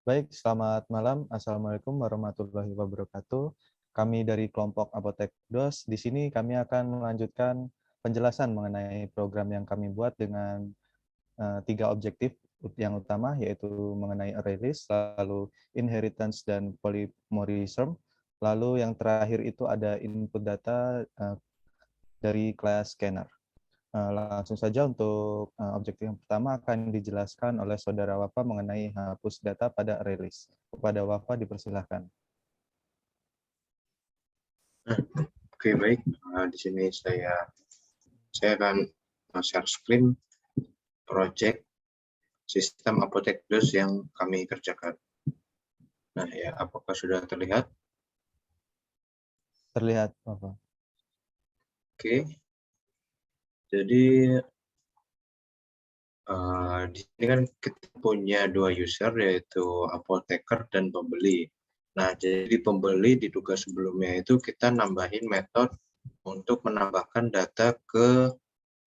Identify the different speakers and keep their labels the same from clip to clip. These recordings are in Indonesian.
Speaker 1: Baik, selamat malam. Assalamualaikum warahmatullahi wabarakatuh. Kami dari kelompok Apotek DOS, di sini kami akan melanjutkan penjelasan mengenai program yang kami buat dengan 3 objektif yang utama, yaitu mengenai array list, lalu inheritance dan polymorphism, lalu yang terakhir itu ada input data dari kelas scanner. Langsung saja untuk objektif yang pertama akan dijelaskan oleh Saudara Wafa mengenai hapus data pada array list. Kepada Wafa dipersilahkan.
Speaker 2: Oke, baik. Di sini saya akan share screen project sistem Apotek DOS yang kami kerjakan. Nah, ya, apakah sudah terlihat?
Speaker 1: Terlihat, Wafa.
Speaker 2: Oke. Jadi di sini kan kita punya 2 user, yaitu apoteker dan pembeli. Nah, jadi pembeli di tugas sebelumnya itu kita nambahin metode untuk menambahkan data ke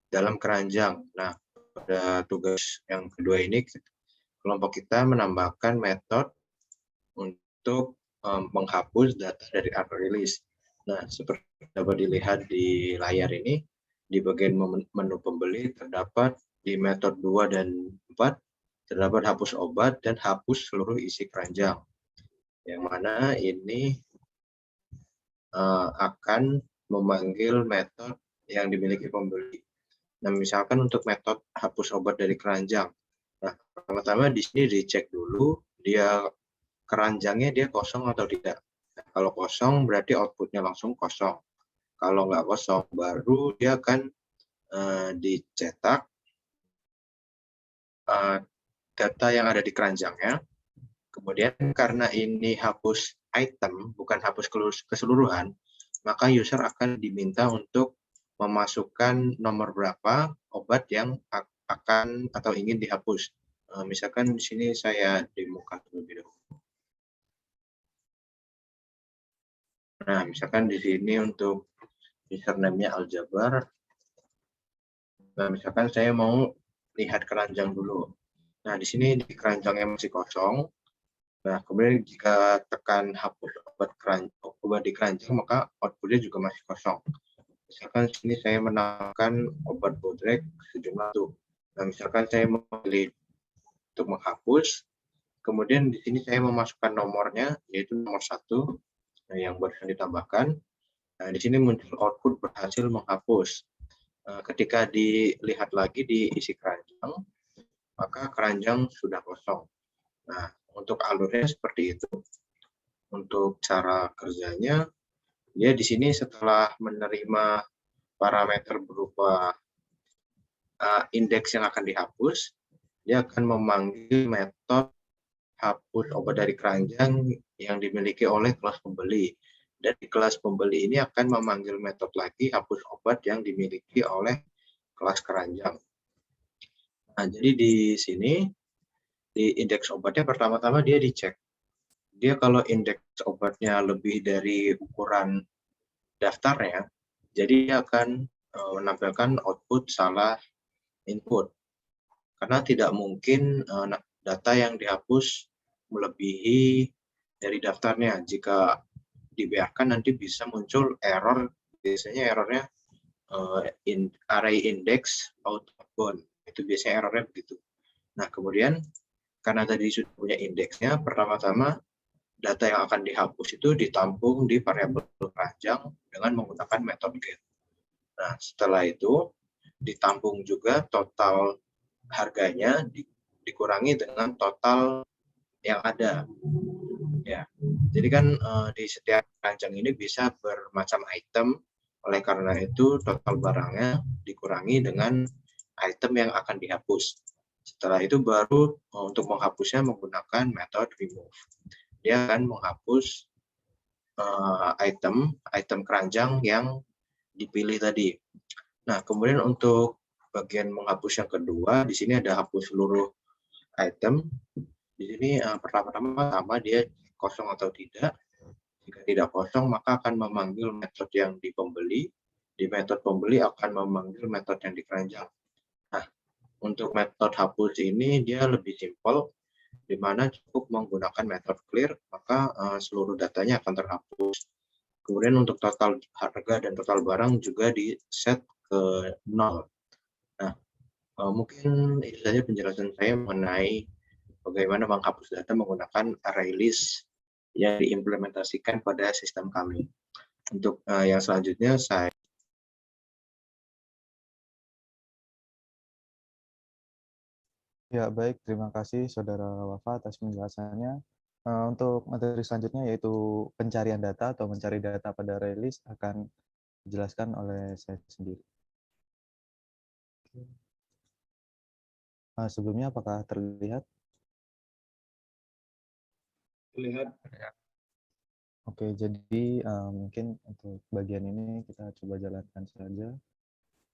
Speaker 2: dalam keranjang. Nah, pada tugas yang kedua ini kelompok kita menambahkan metode untuk menghapus data dari array list. Nah, seperti dapat dilihat di layar ini, di bagian menu pembeli terdapat di metode 2 dan 4, terdapat hapus obat dan hapus seluruh isi keranjang. Yang mana ini akan memanggil metode yang dimiliki pembeli. Nah, misalkan untuk metode hapus obat dari keranjang. Nah, pertama-tama di sini dicek dulu dia keranjangnya dia kosong atau tidak. Nah, kalau kosong berarti outputnya langsung kosong. Kalau nggak kosong baru dia akan dicetak data yang ada di keranjangnya. Kemudian karena ini hapus item bukan hapus keseluruhan, maka user akan diminta untuk memasukkan nomor berapa obat yang akan atau ingin dihapus. Misalkan di sini saya demokan terlebih dahulu. Nah, misalkan di sini untuk username-nya Aljabar. Nah, misalkan saya mau lihat keranjang dulu. Nah, di sini di keranjangnya masih kosong. Nah, kemudian jika tekan hapus obat di keranjang, maka outputnya juga masih kosong. Misalkan di sini saya menambahkan obat bodrek sejumlah tuh. Nah, misalkan saya memilih untuk menghapus, kemudian di sini saya memasukkan nomornya, yaitu nomor 1, yang barusan ditambahkan. Nah, di sini muncul output berhasil menghapus. Ketika dilihat lagi di isi keranjang, maka keranjang sudah kosong. Nah, untuk alurnya seperti itu. Untuk cara kerjanya, dia di sini setelah menerima parameter berupa indeks yang akan dihapus, dia akan memanggil metode hapus obat dari keranjang yang dimiliki oleh kelas pembeli. Dan di kelas pembeli ini akan memanggil metode lagi hapus obat yang dimiliki oleh kelas keranjang. Nah, jadi di sini, di indeks obatnya pertama-tama dia dicek. Dia kalau indeks obatnya lebih dari ukuran daftarnya, jadi dia akan menampilkan output salah input. Karena tidak mungkin data yang dihapus melebihi dari daftarnya. Jika dibiarkan nanti bisa muncul error, biasanya errornya array index outbound. Itu biasanya errornya begitu. Nah, kemudian karena tadi sudah punya indeksnya, pertama-tama data yang akan dihapus itu ditampung di variabel keranjang dengan menggunakan metode get. Nah, setelah itu ditampung juga total harganya dikurangi dengan total yang ada. Ya, jadi kan di setiap keranjang ini bisa bermacam item. Oleh karena itu total barangnya dikurangi dengan item yang akan dihapus. Setelah itu baru untuk menghapusnya menggunakan metode remove. Dia akan menghapus item keranjang yang dipilih tadi. Nah, kemudian untuk bagian menghapus yang kedua, di sini ada hapus seluruh item. Di sini pertama-tama dia kosong atau tidak. Jika tidak kosong, maka akan memanggil metode yang di pembeli. Di metode pembeli akan memanggil metode yang di keranjang. Nah, untuk metode hapus ini dia lebih simpel. di mana cukup menggunakan metode clear, maka seluruh datanya akan terhapus. Kemudian untuk total harga dan total barang juga di-set ke 0. Nah, mungkin itu saja penjelasan saya mengenai bagaimana menghapus data menggunakan array list yang diimplementasikan pada sistem kami. Untuk yang selanjutnya saya
Speaker 1: Ya, baik. Terima kasih Saudara Wafa atas penjelasannya. Untuk materi selanjutnya yaitu pencarian data atau mencari data pada release akan dijelaskan oleh saya sendiri. Sebelumnya apakah terlihat?
Speaker 2: lihat
Speaker 1: Oke, jadi mungkin untuk bagian ini kita coba jalankan saja.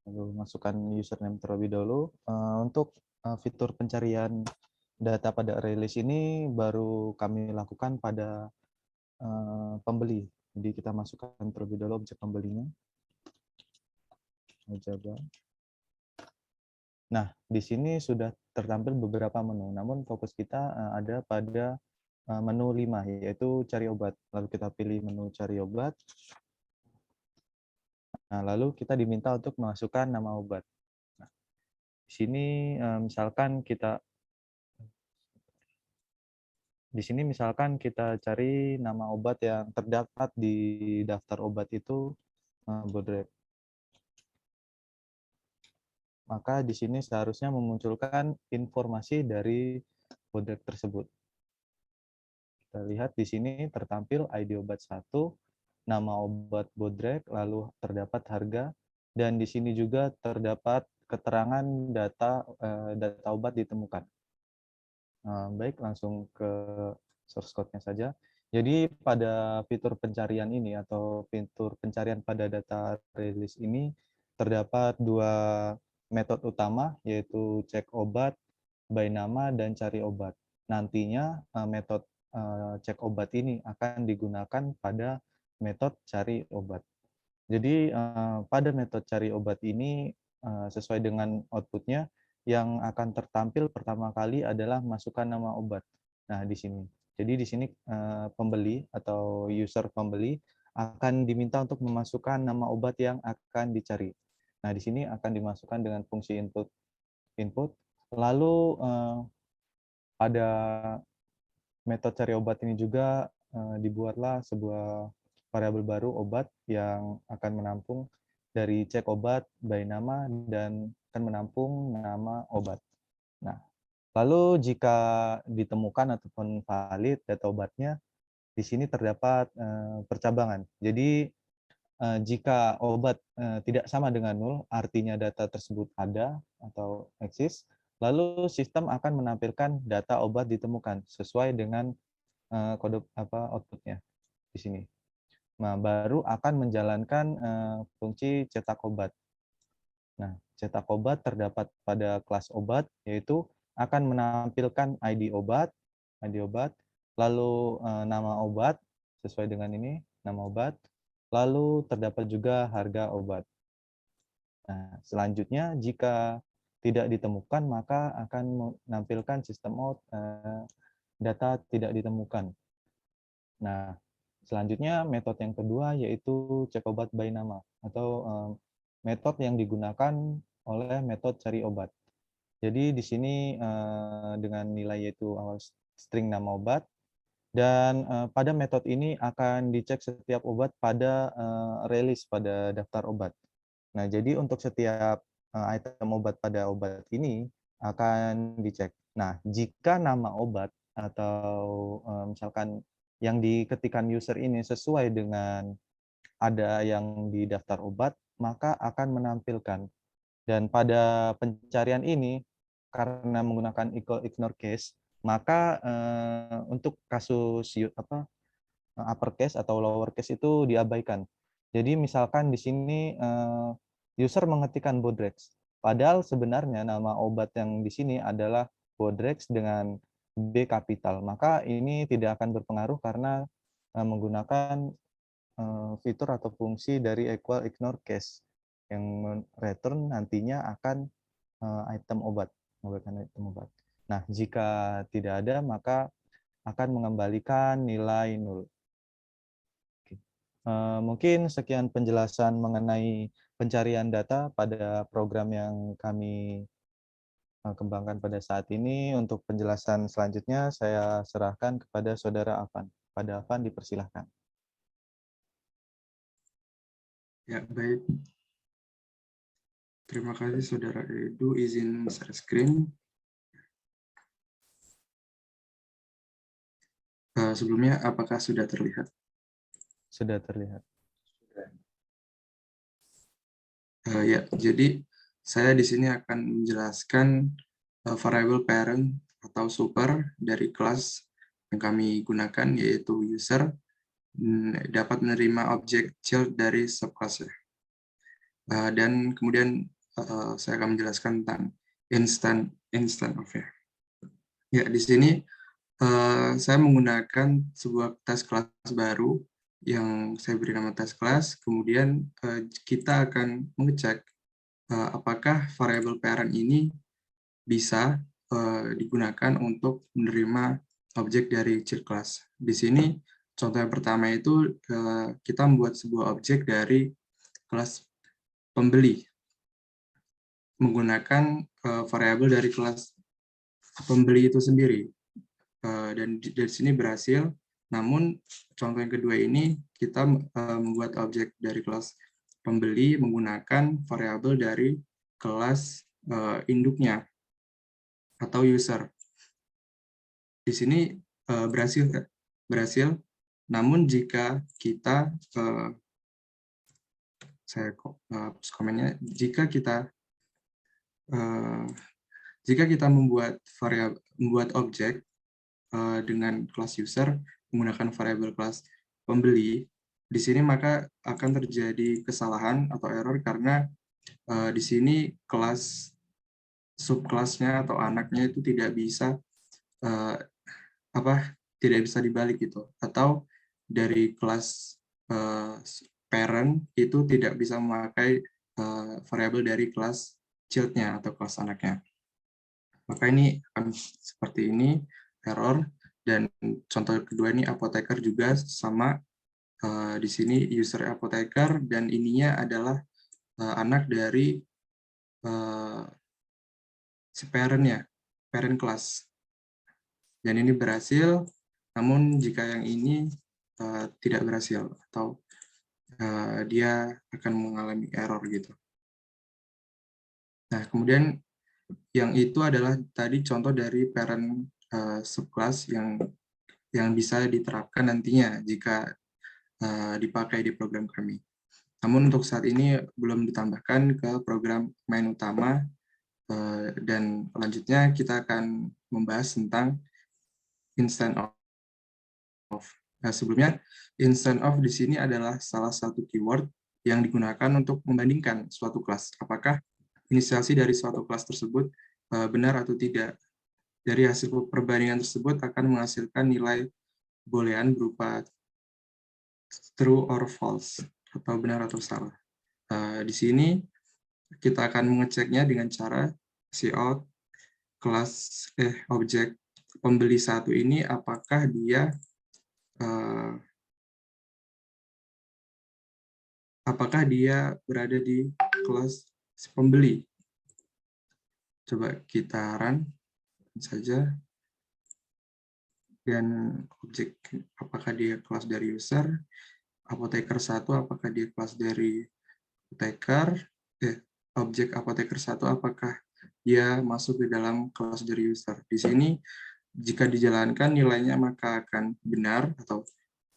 Speaker 1: Lalu masukkan username terlebih dahulu. Untuk fitur pencarian data pada release ini baru kami lakukan pada pembeli. Jadi kita masukkan terlebih dahulu objek pembelinya. Java. Nah, di sini sudah tertampil beberapa menu. Namun fokus kita ada pada menu 5, yaitu cari obat. Lalu kita pilih menu cari obat. Nah, lalu kita diminta untuk memasukkan nama obat. Nah, di sini misalkan kita cari nama obat yang terdapat di daftar obat itu Bodrek. Maka di sini seharusnya memunculkan informasi dari Bodrek tersebut. Kita lihat di sini tertampil ID obat 1, nama obat Bodrek, lalu terdapat harga, dan di sini juga terdapat keterangan data obat ditemukan. Baik, langsung ke source code-nya saja. Jadi pada fitur pencarian ini atau fitur pencarian pada data release ini terdapat dua metode utama, yaitu cek obat, by nama, dan cari obat. Nantinya metode cek obat ini akan digunakan pada metode cari obat. Jadi pada metode cari obat ini sesuai dengan outputnya yang akan tertampil pertama kali adalah masukkan nama obat. Nah, di sini. Jadi di sini pembeli atau user pembeli akan diminta untuk memasukkan nama obat yang akan dicari. Nah, di sini akan dimasukkan dengan fungsi input. Lalu pada metode cari obat ini juga dibuatlah sebuah variabel baru obat yang akan menampung dari cek obat by nama dan akan menampung nama obat. Nah, lalu jika ditemukan ataupun valid data obatnya, di sini terdapat percabangan. Jadi jika obat tidak sama dengan nol, artinya data tersebut ada atau eksis, lalu sistem akan menampilkan data obat ditemukan sesuai dengan kode outputnya di sini. Nah, baru akan menjalankan fungsi cetak obat. Nah, cetak obat terdapat pada kelas obat, yaitu akan menampilkan ID obat, lalu nama obat sesuai dengan ini, nama obat, lalu terdapat juga harga obat. Nah, selanjutnya jika tidak ditemukan maka akan menampilkan sistem out data tidak ditemukan. Nah, selanjutnya metode yang kedua yaitu cek obat by nama atau metode yang digunakan oleh metode cari obat. Jadi di sini dengan nilai yaitu awal string nama obat dan pada metode ini akan dicek setiap obat pada release pada daftar obat. Nah, jadi untuk setiap item obat pada obat ini akan dicek. Nah, jika nama obat atau misalkan yang diketikkan user ini sesuai dengan ada yang di daftar obat, maka akan menampilkan. Dan pada pencarian ini, karena menggunakan equal ignore case, maka untuk kasus uppercase atau lowercase itu diabaikan. Jadi misalkan di sini user mengetikkan Bodrex, padahal sebenarnya nama obat yang di sini adalah Bodrex dengan B kapital, maka ini tidak akan berpengaruh karena menggunakan fitur atau fungsi dari equal ignore case yang return nantinya akan item obat, menggunakan item obat. Nah, jika tidak ada, maka akan mengembalikan nilai 0. Mungkin sekian penjelasan mengenai pencarian data pada program yang kami kembangkan pada saat ini. Untuk penjelasan selanjutnya, saya serahkan kepada Saudara Afan. Pada Afan, dipersilahkan.
Speaker 3: Ya, baik. Terima kasih Saudara Edu, izin share screen. Sebelumnya, apakah sudah terlihat?
Speaker 1: Sudah terlihat.
Speaker 3: Ya, jadi saya di sini akan menjelaskan variable parent atau super dari kelas yang kami gunakan, yaitu user, dapat menerima objek child dari subclass-nya. Dan kemudian saya akan menjelaskan tentang instant of ya. Ya, di sini saya menggunakan sebuah tes kelas baru yang saya beri nama tes kelas. Kemudian kita akan mengecek apakah variable parent ini bisa digunakan untuk menerima objek dari child class. Di sini contoh yang pertama itu kita membuat sebuah objek dari kelas pembeli menggunakan variabel dari kelas pembeli itu sendiri. Dan dari sini berhasil. Namun contoh yang kedua ini kita membuat objek dari kelas pembeli menggunakan variabel dari kelas induknya atau user. Di sini berhasil. Namun jika kita saya hapus komennya, jika kita membuat objek dengan kelas user menggunakan variabel kelas pembeli, di sini maka akan terjadi kesalahan atau error karena di sini kelas subkelasnya atau anaknya itu tidak bisa dibalik gitu, atau dari kelas parent itu tidak bisa memakai variabel dari kelas child-nya atau kelas anaknya. Maka ini akan seperti ini, error. Dan contoh kedua ini apoteker juga sama. Di sini user apoteker dan ininya adalah anak dari si parent-nya, parent class. Dan ini berhasil, namun jika yang ini tidak berhasil atau dia akan mengalami error gitu. Nah, kemudian yang itu adalah tadi contoh dari parent subclass yang bisa diterapkan nantinya jika dipakai di program kami. Namun untuk saat ini belum ditambahkan ke program main utama, dan selanjutnya kita akan membahas tentang instant of. Nah, sebelumnya instant of di sini adalah salah satu keyword yang digunakan untuk membandingkan suatu kelas. Apakah inisiasi dari suatu kelas tersebut benar atau tidak. Dari hasil perbandingan tersebut akan menghasilkan nilai boolean berupa true or false, atau benar atau salah. Di sini kita akan mengeceknya dengan cara cout kelas objek pembeli satu ini apakah dia berada di kelas pembeli. Coba kita run saja. Dan objek apakah dia kelas dari user, apoteker 1 apakah dia kelas dari apoteker, objek apoteker 1 apakah dia masuk ke dalam kelas dari user. Di sini jika dijalankan nilainya maka akan benar atau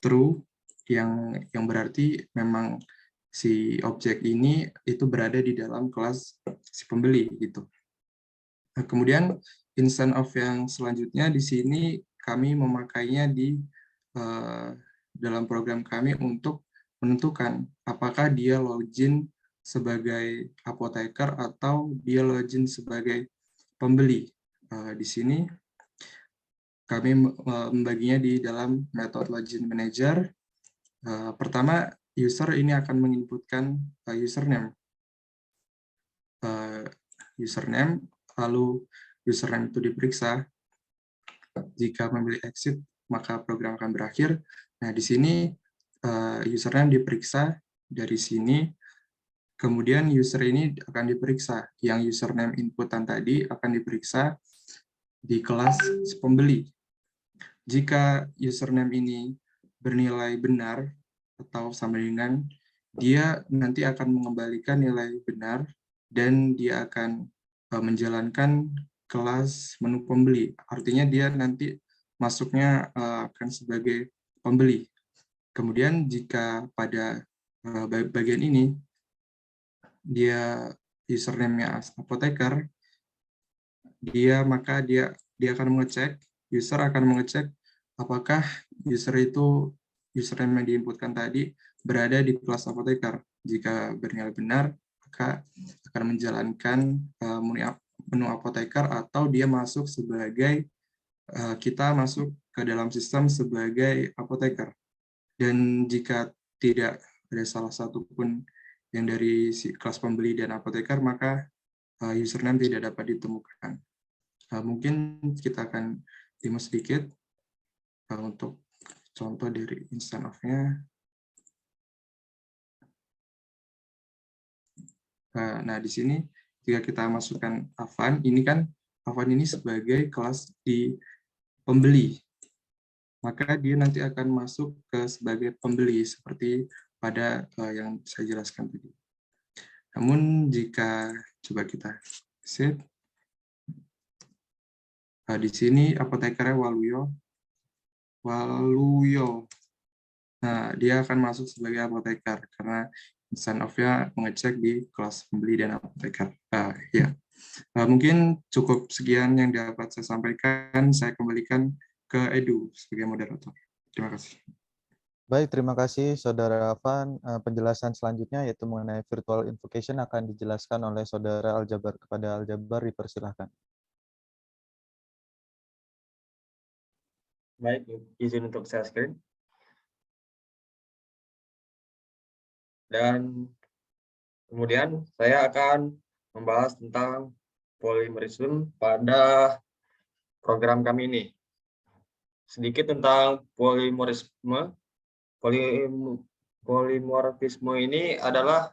Speaker 3: true, yang berarti memang si objek ini itu berada di dalam kelas si pembeli gitu. Nah, kemudian instant of yang selanjutnya di sini kami memakainya di dalam program kami untuk menentukan apakah dia login sebagai apoteker atau dia login sebagai pembeli. Di sini kami membaginya di dalam metode login manager. Pertama, user ini akan menginputkan username, lalu username itu diperiksa, jika memilih exit, maka program akan berakhir. Nah, di sini username diperiksa dari sini, kemudian user ini akan diperiksa. Yang username inputan tadi akan diperiksa di kelas pembeli. Jika username ini bernilai benar atau sama dengan, dia nanti akan mengembalikan nilai benar dan dia akan menjalankan kelas menu pembeli. Artinya dia nanti masuknya akan sebagai pembeli. Kemudian jika pada bagian ini dia username-nya apoteker, maka dia akan mengecek, user akan mengecek apakah user itu username yang diinputkan tadi berada di kelas apoteker. Jika bernilai benar, maka akan menjalankan menu apoteker, atau dia masuk sebagai kita masuk ke dalam sistem sebagai apoteker. Dan jika tidak ada salah satu pun yang dari kelas pembeli dan apoteker, maka username tidak dapat ditemukan. Mungkin kita akan demo sedikit untuk contoh dari instant of-nya. Nah, di sini jika kita masukkan Avan, ini kan Avan ini sebagai kelas di pembeli, maka dia nanti akan masuk ke sebagai pembeli seperti pada yang saya jelaskan tadi. Namun jika coba kita save, di sini apotekernya Waluyo. Nah, dia akan masuk sebagai apoteker karena instant of-nya mengecek di kelas pembeli dan apoteker. Ya. Mungkin cukup sekian yang dapat saya sampaikan. Saya kembalikan ke Edu sebagai moderator. Terima kasih.
Speaker 1: Baik, terima kasih Saudara Afan. Penjelasan selanjutnya yaitu mengenai virtual invocation akan dijelaskan oleh Saudara Aljabar. Kepada Aljabar, dipersilahkan.
Speaker 4: Baik, izin untuk share screen. Dan kemudian saya akan membahas tentang polymerism pada program kami ini. Sedikit tentang polimorfisme. Polimorfisme ini adalah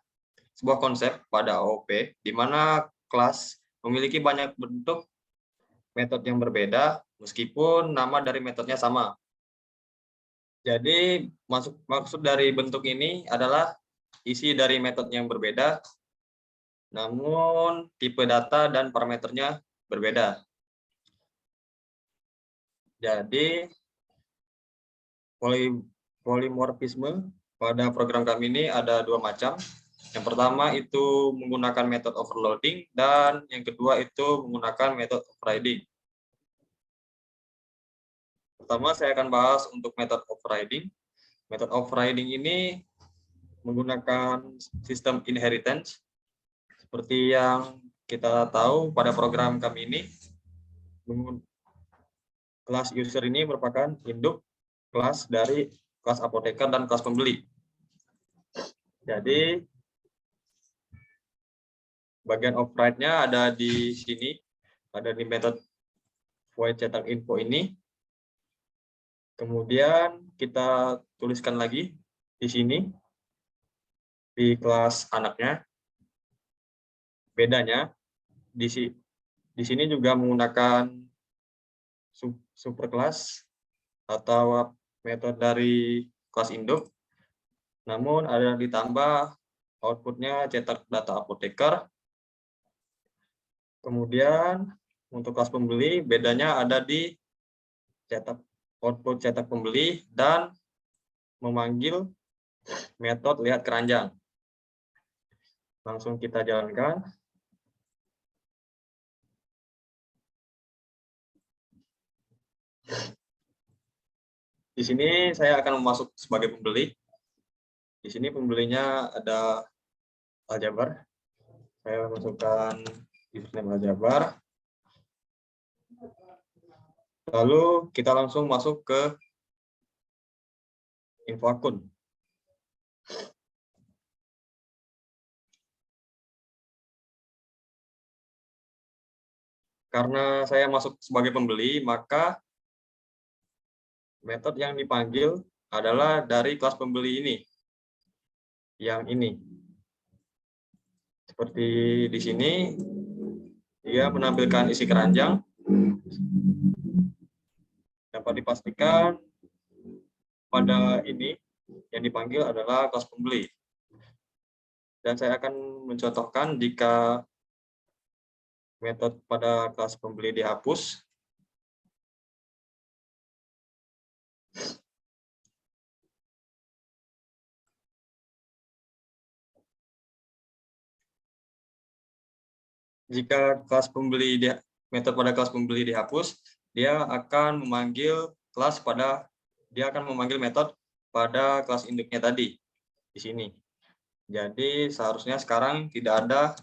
Speaker 4: sebuah konsep pada OOP di mana kelas memiliki banyak bentuk metode yang berbeda meskipun nama dari metodenya sama. Jadi maksud dari bentuk ini adalah isi dari metode yang berbeda, namun tipe data dan parameternya berbeda. Jadi polimorfisme pada program kami ini ada dua macam. Yang pertama itu menggunakan metode overloading dan yang kedua itu menggunakan metode overriding. Pertama saya akan bahas untuk metode overriding. Metode overriding ini menggunakan sistem inheritance. Seperti yang kita tahu pada program kami ini, kelas user ini merupakan induk kelas dari kelas apoteker dan kelas pembeli. Jadi bagian override-nya ada di sini, ada di metode void cetak info ini. Kemudian kita tuliskan lagi di sini di kelas anaknya. Bedanya di sini juga menggunakan superclass atau metode dari kelas induk, namun ada ditambah outputnya cetak data apoteker. Kemudian untuk kelas pembeli bedanya ada di output cetak pembeli dan memanggil metode lihat keranjang. Langsung kita jalankan. Di sini saya akan masuk sebagai pembeli. Di sini pembelinya ada Aljabar. Saya masukkan username Aljabar. Lalu kita langsung masuk ke info akun. karena saya masuk sebagai pembeli, maka metode yang dipanggil adalah dari kelas pembeli ini, yang ini. Seperti di sini, dia menampilkan isi keranjang. Dapat dipastikan pada ini yang dipanggil adalah kelas pembeli. Dan saya akan mencontohkan jika metode pada kelas pembeli dihapus. Jika kelas pembeli metode pada kelas pembeli dihapus, dia akan memanggil metode pada kelas induknya tadi di sini. Jadi seharusnya sekarang tidak ada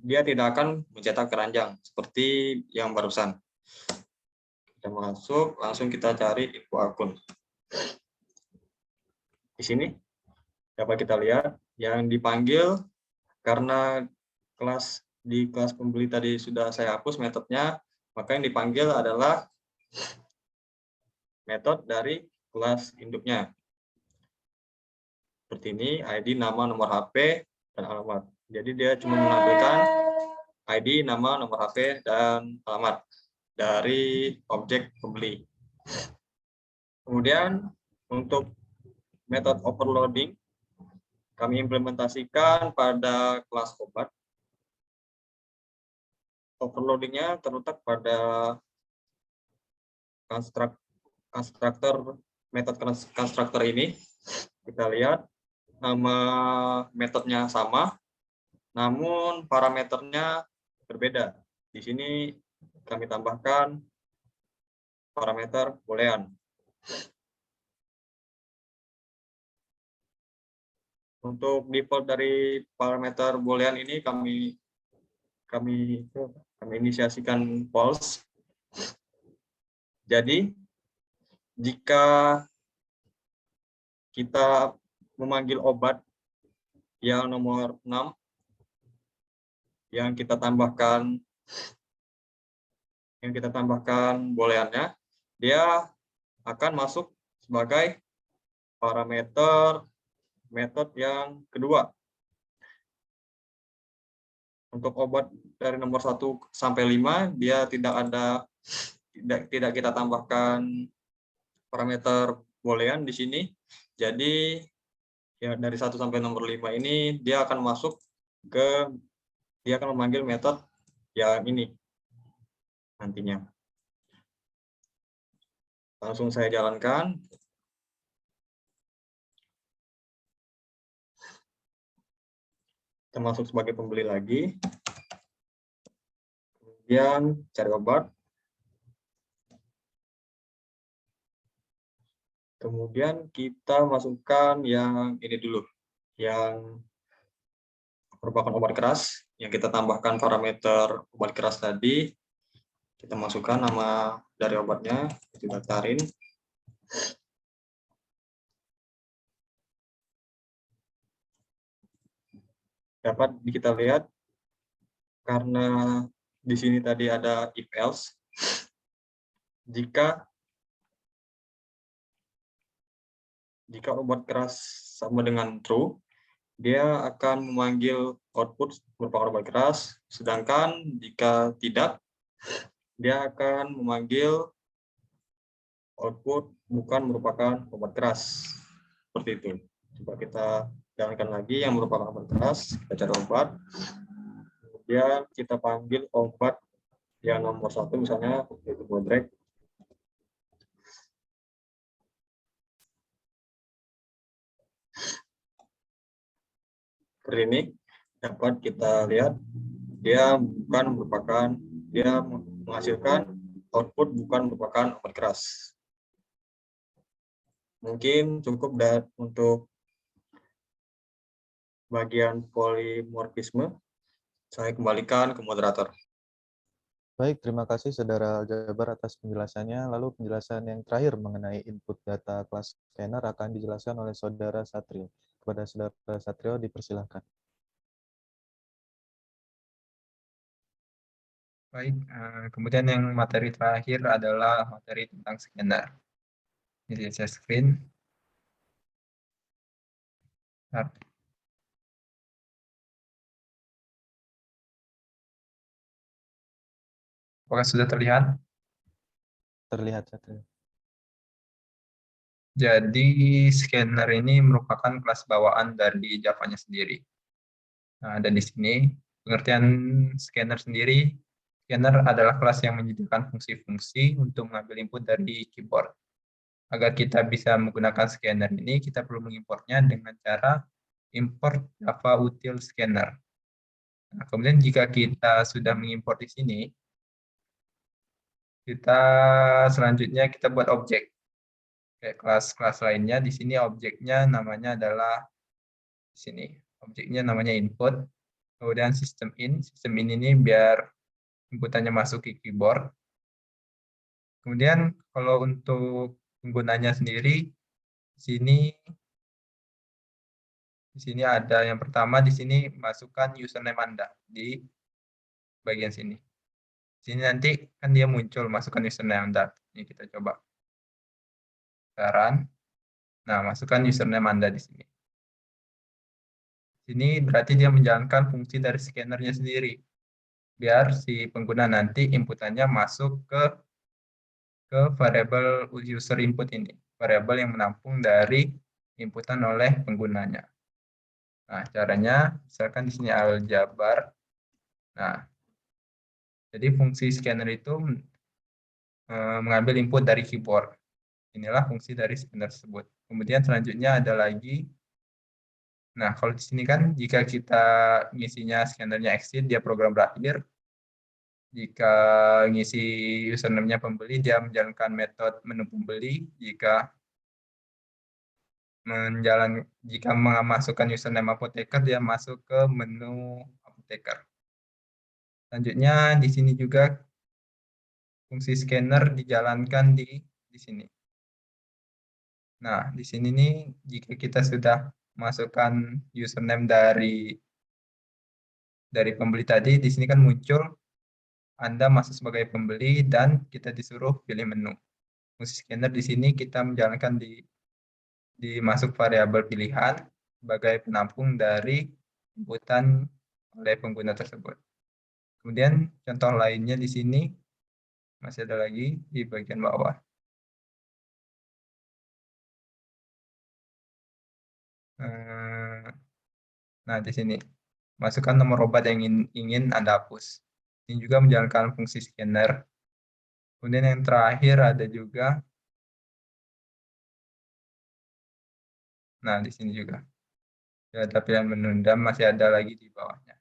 Speaker 4: dia tidak akan mencetak keranjang seperti yang barusan. Kita masuk, langsung kita cari info akun. Di sini dapat kita lihat yang dipanggil karena di kelas pembeli tadi sudah saya hapus metodenya, maka yang dipanggil adalah metode dari kelas induknya. Seperti ini, ID, nama, nomor HP, dan alamat. Jadi dia cuma menampilkan ID, nama, nomor HP, dan alamat dari objek pembeli. Kemudian untuk metode overloading, kami implementasikan pada kelas obat. Overloadingnya terletak pada metode constructor ini. Kita lihat nama metodenya sama, namun parameternya berbeda. Di sini kami tambahkan parameter boolean. Untuk default dari parameter boolean ini kami inisiasikan false. Jadi jika kita memanggil obat yang nomor 6 yang kita tambahkan booleannya, dia akan masuk sebagai parameter metode yang kedua. Untuk obat dari nomor 1 sampai 5 dia tidak kita tambahkan parameter boolean di sini. Jadi ya dari 1 sampai nomor 5 ini dia akan memanggil metode yang ini nantinya. Langsung saya jalankan. Kita masuk sebagai pembeli lagi. Kemudian cari obat. Kemudian kita masukkan yang ini dulu, yang merupakan obat keras, yang kita tambahkan parameter obat keras tadi. Kita masukkan nama dari obatnya, kita daftarin. Dapat kita lihat, karena di sini tadi ada if else, jika obat keras sama dengan true, dia akan memanggil output merupakan obat keras, sedangkan jika tidak, dia akan memanggil output bukan merupakan obat keras. Seperti itu. Coba kita jalankan lagi yang merupakan obat keras, kita cari obat, kemudian kita panggil obat yang nomor 1 misalnya, yaitu Bodrek. Seperti ini dapat kita lihat dia menghasilkan output bukan merupakan obat keras. Mungkin cukup untuk bagian polimorfisme. Saya kembalikan ke moderator.
Speaker 1: Baik, terima kasih Saudara Aljabar atas penjelasannya. Lalu penjelasan yang terakhir mengenai input data kelas scanner akan dijelaskan oleh Saudara Satrio. Kepada Saudara Satrio dipersilahkan.
Speaker 5: Baik, kemudian yang materi terakhir adalah materi tentang scanner. Jadi saya screen. Bentar. Apakah sudah terlihat?
Speaker 1: Terlihat, Satrio.
Speaker 5: Jadi scanner ini merupakan kelas bawaan dari Java-nya sendiri. Nah, dan di sini pengertian scanner sendiri, scanner adalah kelas yang menyediakan fungsi-fungsi untuk mengambil input dari keyboard. Agar kita bisa menggunakan scanner ini, kita perlu mengimportnya dengan cara import Java util scanner. Nah, kemudian jika kita sudah mengimport di sini, kita selanjutnya kita buat objek. Kayak kelas-kelas lainnya, di sini objeknya namanya adalah di sini. Objeknya namanya input. Kemudian sistem in ini biar inputannya masuk ke keyboard. Kemudian kalau untuk penggunanya sendiri, di sini ada yang pertama, di sini masukkan username Anda di bagian sini. Sini nanti kan dia muncul masukkan username Anda. Ini kita coba. Saran. Nah, masukkan username Anda di sini. Sini berarti dia menjalankan fungsi dari scannernya sendiri. Biar si pengguna nanti inputannya masuk ke variabel user input ini. Variabel yang menampung dari inputan oleh penggunanya. Nah, caranya misalkan di sini aljabar. Nah, jadi fungsi scanner itu mengambil input dari keyboard. Inilah fungsi dari scanner tersebut. Kemudian selanjutnya ada lagi. Nah, kalau di sini kan jika kita ngisinya scannernya exit, dia program berakhir. Jika ngisi username-nya pembeli, dia menjalankan metode menu pembeli. Jika memasukkan username apoteker, dia masuk ke menu apoteker. Selanjutnya di sini juga fungsi scanner dijalankan di sini. Nah, di sini nih jika kita sudah masukkan username dari pembeli tadi, di sini kan muncul Anda masuk sebagai pembeli dan kita disuruh pilih menu. Fungsi scanner di sini kita menjalankan di masuk variabel pilihan sebagai penampung dari inputan oleh pengguna tersebut. Kemudian contoh lainnya di sini masih ada lagi di bagian bawah. Nah, di sini masukkan nomor obat yang ingin Anda hapus. Ini juga menjalankan fungsi scanner. Kemudian yang terakhir ada juga, nah di sini juga. Ada pilihan menunda, masih ada lagi di bawahnya.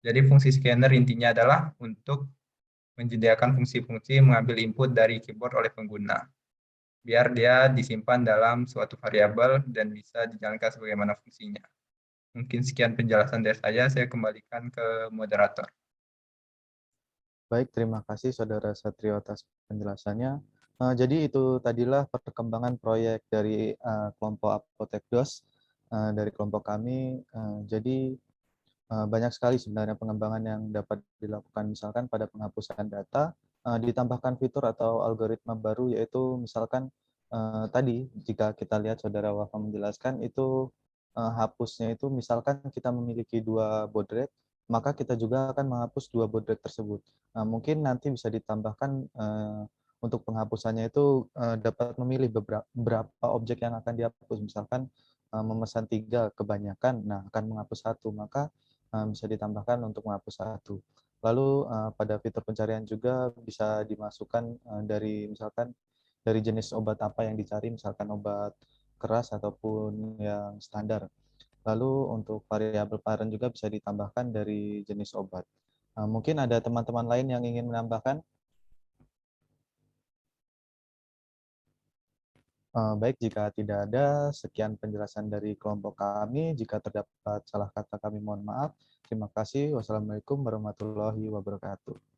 Speaker 5: Jadi fungsi scanner intinya adalah untuk menyediakan fungsi-fungsi mengambil input dari keyboard oleh pengguna. Biar dia disimpan dalam suatu variabel dan bisa dijalankan sebagaimana fungsinya. Mungkin sekian penjelasan dari saya kembalikan ke moderator.
Speaker 1: Baik, terima kasih Saudara Satrio atas penjelasannya. Jadi itu tadilah perkembangan proyek dari kelompok Apotek DOS dari kelompok kami. Jadi banyak sekali sebenarnya pengembangan yang dapat dilakukan, misalkan pada penghapusan data, ditambahkan fitur atau algoritma baru, yaitu misalkan tadi jika kita lihat Saudara Wafa menjelaskan itu hapusnya itu misalkan kita memiliki 2 baud rate, maka kita juga akan menghapus 2 baud rate tersebut. Nah, mungkin nanti bisa ditambahkan untuk penghapusannya itu dapat memilih beberapa objek yang akan dihapus, misalkan memesan 3 kebanyakan, nah akan menghapus 1, maka bisa ditambahkan untuk menghapus 1. Lalu pada fitur pencarian juga bisa dimasukkan dari misalkan dari jenis obat apa yang dicari, misalkan obat keras ataupun yang standar. Lalu untuk variabel parent juga bisa ditambahkan dari jenis obat. Mungkin ada teman-teman lain yang ingin menambahkan? Baik, jika tidak ada, sekian penjelasan dari kelompok kami. Jika terdapat salah kata kami mohon maaf. Terima kasih. Wassalamualaikum warahmatullahi wabarakatuh.